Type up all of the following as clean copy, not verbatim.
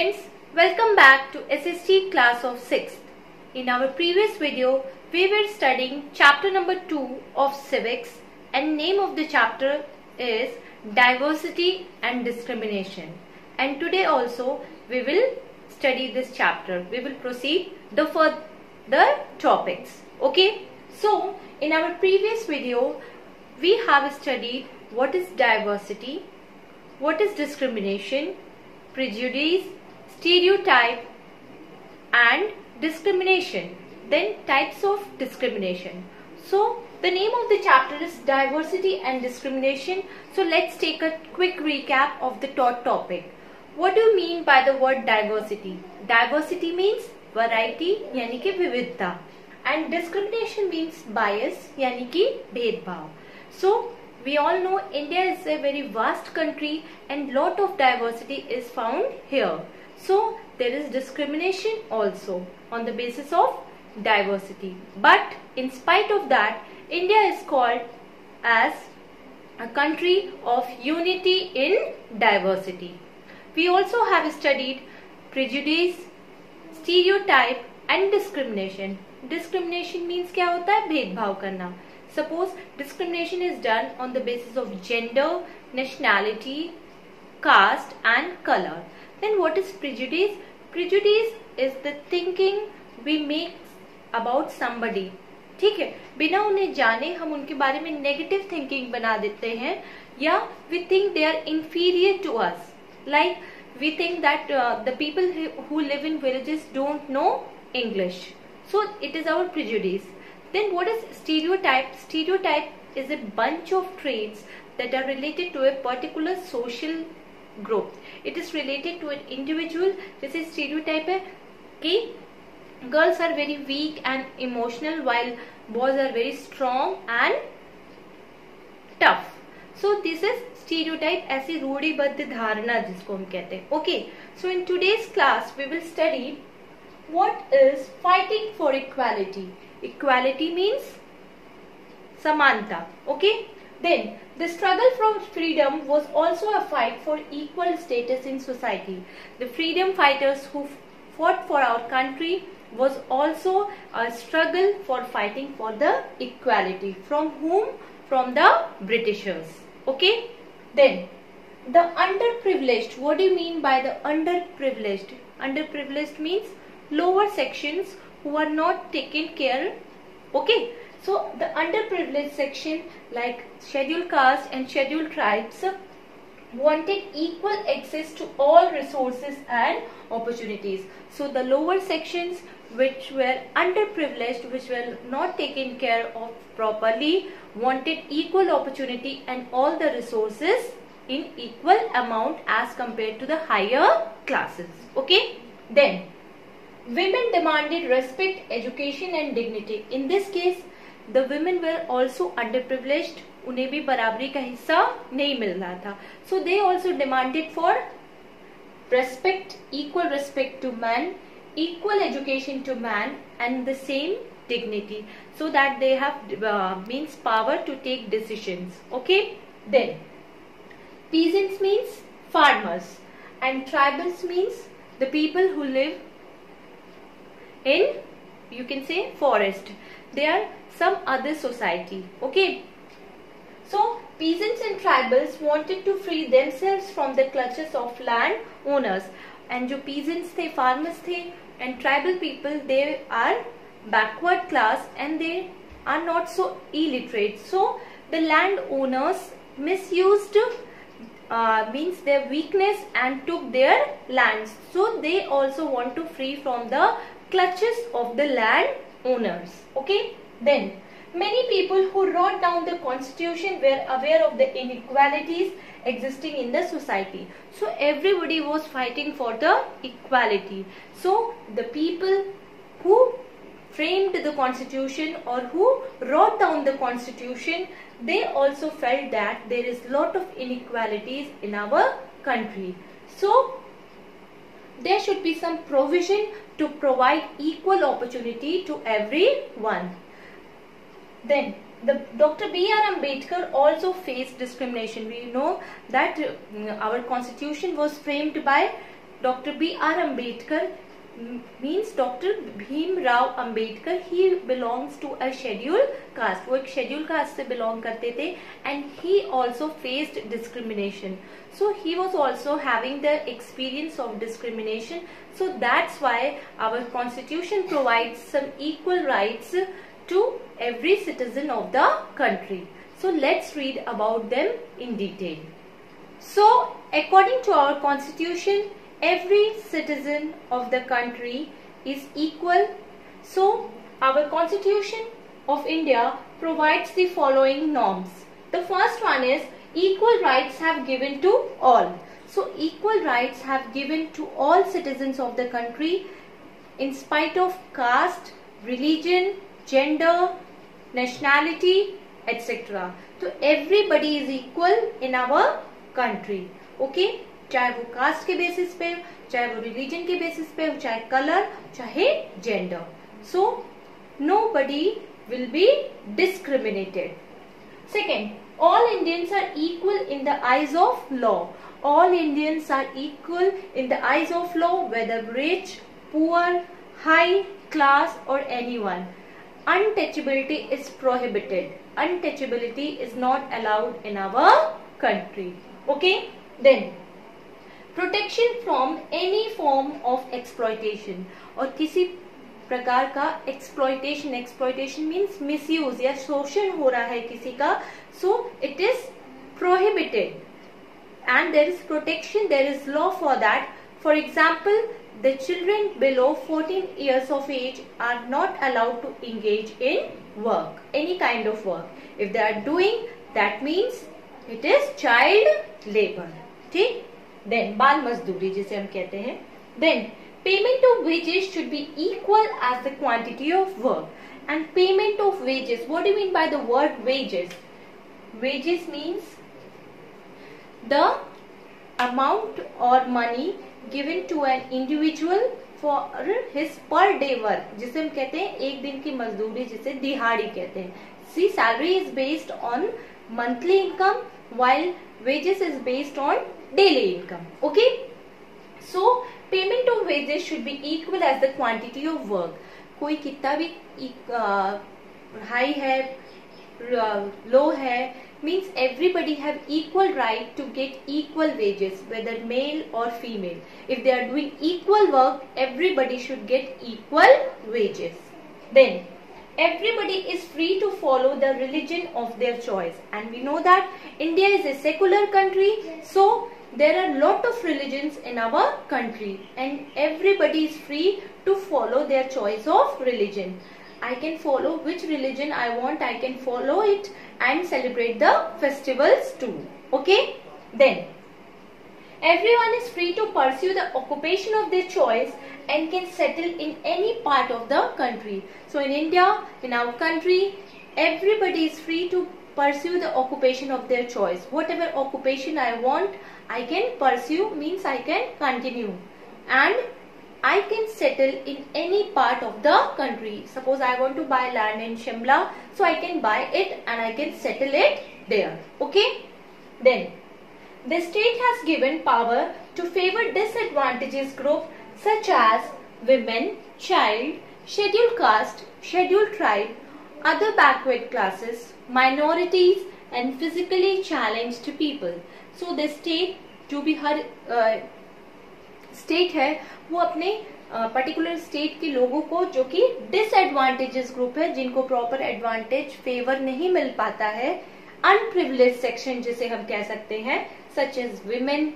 Friends, welcome back to SST class of 6th. In our previous video, we were studying chapter number 2 of civics and name of the chapter is diversity and discrimination. And today also we will study this chapter. We will proceed the further topics. Okay. So in our previous video, we have studied what is diversity, what is discrimination, prejudice, stereotype and discrimination. Then types of discrimination. So the name of the chapter is diversity and discrimination. So let's take a quick recap of the taught topic. What do you mean by the word diversity? Diversity means variety यानी कि विविधता and discrimination means bias यानी कि भेदभाव. So we all know India is a very vast country and lot of diversity is found here. So there is discrimination also on the basis of diversity. But in spite of that, India is called as a country of unity in diversity. We also have studied prejudice, stereotype and discrimination. Discrimination means क्या होता है? भेदभाव करना. Suppose discrimination is done on the basis of gender, nationality, caste and color. Then what is prejudice? Prejudice is the thinking we make about somebody. ठीक है, बिना उन्हें जाने हम उनके बारे में नेगेटिव थिंकिंग बना देते हैं या we think they are inferior to us. Like we think that the people who live in villages don't know English. So it is our prejudice. Then what is stereotype? Stereotype is a bunch of traits that are related to a particular social group. It is related to an individual. जैसे stereotype है कि girls are very weak and emotional while boys are very strong and tough. So this is stereotype, ऐसी रूढ़िबद्ध धारणा जिसको हम कहते हैं. Okay. So in today's class we will study what is fighting for equality. Equality means samanta. Okay. Then the struggle for freedom was also a fight for equal status in society. The freedom fighters who fought for our country was also a struggle for fighting for the equality. From whom? From the Britishers. Okay. Then the underprivileged. What do you mean by the underprivileged? Underprivileged means lower sections who are not taken care. Okay. So the underprivileged section like scheduled caste and scheduled tribes wanted equal access to all resources and opportunities. So the lower sections which were underprivileged, which were not taken care of properly, wanted equal opportunity and all the resources in equal amount as compared to the higher classes. Okay. Then women demanded respect, education and dignity. In this case the women were also underprivileged. उन्हें भी बराबरी का हिस्सा नहीं मिल रहा था. So they also demanded for respect, equal respect to man, equal education to man and the same dignity, so that they have means power to take decisions. Okay. Then peasants means farmers and tribals means the people who live in, you can say, forest. They are some other society. Okay. So peasants and tribals wanted to free themselves from the clutches of land owners. And जो peasants थे, farmers थे and tribal people, they are backward class and they are not so illiterate. So the land owners misused means their weakness and took their lands. So they also want to free from the clutches of the land owners. Okay. Then many people who wrote down the constitution were aware of the inequalities existing in the society. So everybody was fighting for the equality. So the people who framed the constitution or who wrote down the constitution, they also felt that there is lot of inequalities in our country. So there should be some provision to provide equal opportunity to everyone. Then the Dr. B.R. Ambedkar also faced discrimination. We know that our constitution was framed by Dr. B.R. Ambedkar means Dr. Bhim Rao Ambedkar. He belongs to a scheduled caste. वो एक scheduled caste से belong करते थे, and he also faced discrimination. So he was also having the experience of discrimination. So that's why our constitution provides some equal rights to every citizen of the country. So let's read about them in detail. So according to our constitution, every citizen of the country is equal. So our constitution of India provides the following norms. The first one is equal rights have given to all. So equal rights have given to all citizens of the country in spite of caste, religion, gender, nationality, etc. So everybody is equal in our country. Okay? चाहे वो cast के basis पे, चाहे वो religion के basis पे, चाहे colour, चाहे gender. So nobody will be discriminated. Second, all Indians are equal in the eyes of law. All Indians are equal in the eyes of law, whether rich, poor, high class or anyone. Untouchability is prohibited. Untouchability is not allowed in our country. Okay? Then protection from any form of exploitation. और किसी प्रकार का exploitation, exploitation means misuse या शोषण हो रहा है किसी का, so it is prohibited and there is protection, there is law for that. For example, the children below 14 years of age are not allowed to engage in work, any kind of work. If they are doing, that means it is child labor. ठीक. Then बाल मजदूरी जिसे हम कहते हैं. Then payment of wages should be equal as the quantity of work. And payment of wages, what do you mean by the word wages? Wages means the amount or money given to an individual for his per day work, जिसे हम कहते हैं एक दिन की मजदूरी, जिसे दिहाड़ी कहते हैं. See, salary is based on monthly income while wages is based on daily income. Okay? So payment of wages should be equal as the quantity of work. कोई कितना भी हाई है, लो है, means everybody have equal right to get equal wages, whether male or female. If they are doing equal work, everybody should get equal wages. Then everybody is free to follow the religion of their choice, and we know that India is a secular country, so there are lot of religions in our country and everybody is free to follow their choice of religion. I can follow which religion I want, I can follow it and celebrate the festivals too. Okay? Then everyone is free to pursue the occupation of their choice and can settle in any part of the country. So in India, in our country, everybody is free to pursue the occupation of their choice. Whatever occupation I want, I can pursue, means I can continue, and I can settle in any part of the country. Suppose I want to buy land in Shimla, so I can buy it and I can settle it there. Okay? Then the state has given power to favor disadvantaged group such as women, child, scheduled caste, scheduled tribe, other backward classes, minorities and physically challenged people. So the state, जो भी हर state है, वो अपने particular state के लोगों को, जो कि डिसएडवांटेजेस ग्रुप है, जिनको प्रॉपर एडवांटेज फेवर नहीं मिल पाता है, अनप्रिविलेज सेक्शन जिसे हम कह सकते हैं, such as women,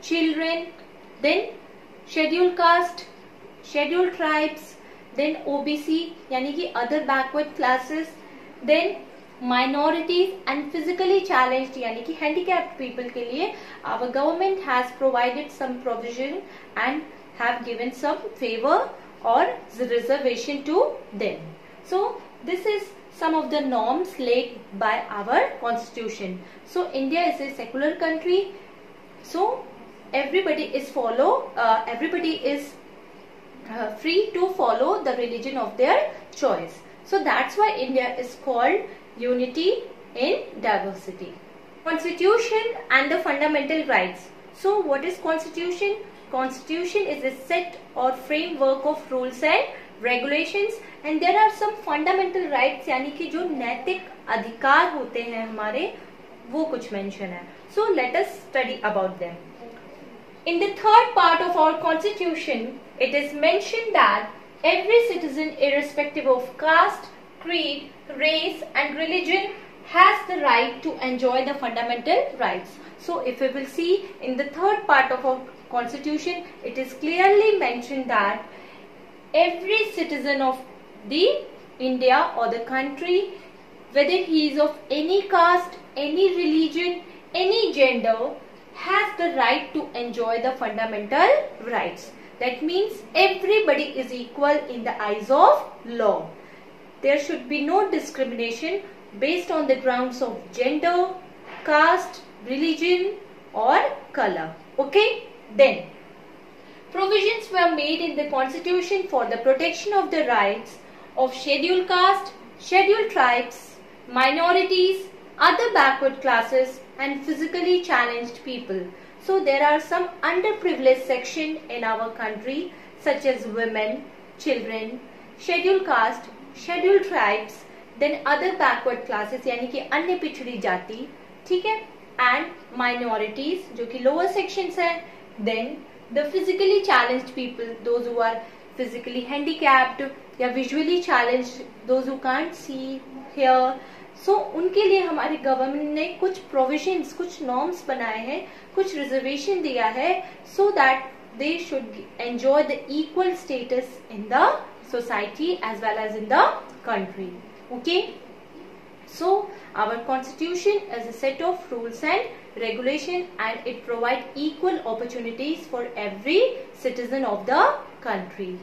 children, then scheduled caste, scheduled tribes, then OBC यानी कि other backward classes, then minorities and physically challenged यानी कि handicapped people के लिए our government has provided some provision and have given some favor or reservation to them. So this is some of the norms laid by our constitution. So India is a secular country, so everybody is free to follow the religion of their choice. So that's why India is called unity in diversity. Constitution and the fundamental rights. So what is constitution? constitution is a set or framework of rules and regulations and there are some fundamental rights यानी कि जो नैतिक अधिकार होते हैं हमारे, वो कुछ मेंशन है. So let us study about them. In the third part of our constitution, it is mentioned that every citizen, irrespective of caste, creed, race and religion, has the right to enjoy the fundamental rights. So if we will see in the third part of our constitution, it is clearly mentioned that every citizen of the India or the country, whether he is of any caste, any religion, any gender, has the right to enjoy the fundamental rights. That means everybody is equal in the eyes of law. There should be no discrimination based on the grounds of gender, caste, religion or color. Okay? Then, provisions were made in the constitution for the protection of the rights of scheduled caste, scheduled tribes, minorities, other backward classes and physically challenged people. So there are some underprivileged section in our country such as women, children, scheduled caste, scheduled tribes, then other backward classes यानी कि अन्य पिछड़ी जाति, ठीक है, and minorities जो कि lower sections है, then the physically challenged people, those who are physically handicapped या visually challenged, those who can't see, hear. So उनके लिए हमारी गवर्नमेंट ने कुछ प्रोविजंस, कुछ नॉर्म्स बनाए हैं, कुछ रिजर्वेशन दिया है, so that they should enjoy the equal status in the society as well as in the country. Okay? So our constitution is a set of rules and regulation and it provides equal opportunities for every citizen of the country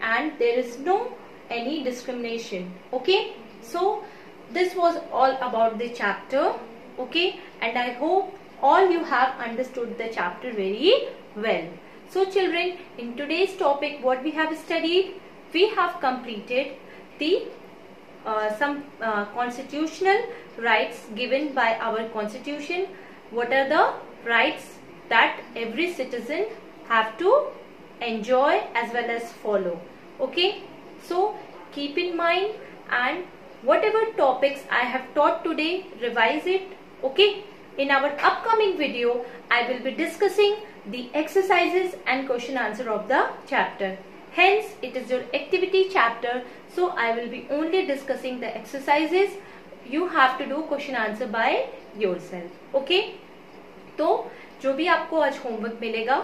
and there is no any discrimination. Okay? So this was all about the chapter. Okay? And I hope all you have understood the chapter very well. So children, in today's topic what we have studied, we have completed the some constitutional rights given by our constitution. What are the rights that every citizen have to enjoy as well as follow. Okay, so keep in mind and whatever topics I have taught today, revise it. Okay, in our upcoming video I will be discussing the exercises and question answer of the chapter. Hence, it is your activity chapter, so I will be only discussing the exercises. You have to do question answer by yourself. Okay? तो जो भी आपको आज homework मिलेगा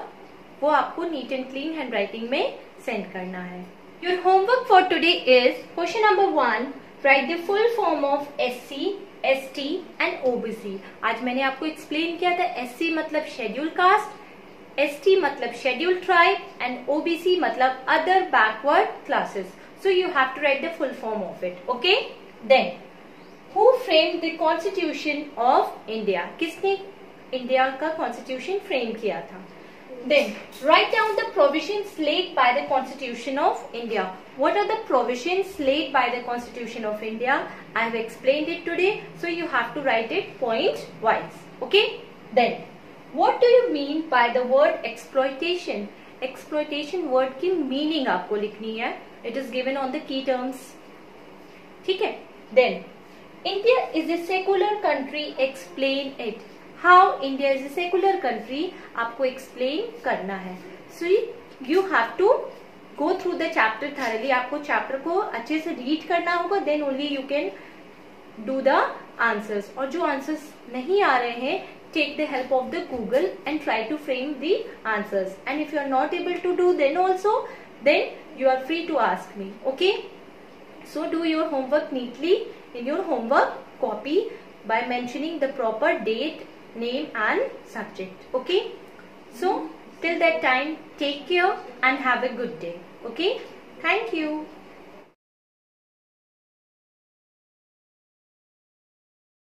वो आपको neat and clean handwriting में send करना है. Your homework for today is question number 1. Write the full form of SC, ST and OBC. आज मैंने आपको एक्सप्लेन किया था SC मतलब शेड्यूल कास्ट, ST मतलब scheduled tribe and OBC मतलब other backward classes. So you have to write the full form of it. Okay? Then, who framed the Constitution of India? किसने India का constitution frame किया था? Then, write down the provisions laid by the Constitution of India. What are the provisions laid by the Constitution of India? I have explained it today, so you have to write it point wise. Okay? Then, what do you mean by the word exploitation? Exploitation word की meaning आपको लिखनी है. It is given on the key terms. ठीक है? Then, India is a secular country. Explain it. How India is a secular country? आपको explain करना है. So you have to go through the chapter thoroughly. आपको chapter को अच्छे से read करना होगा. Then only you can do the answers. और जो answers नहीं आ रहे हैं, take the help of the Google and try to frame the answers. And if you are not able to do then also, then you are free to ask me. Okay? So do your homework neatly in your homework copy by mentioning the proper date, name and subject. Okay? So till that time, take care and have a good day. Okay? Thank you.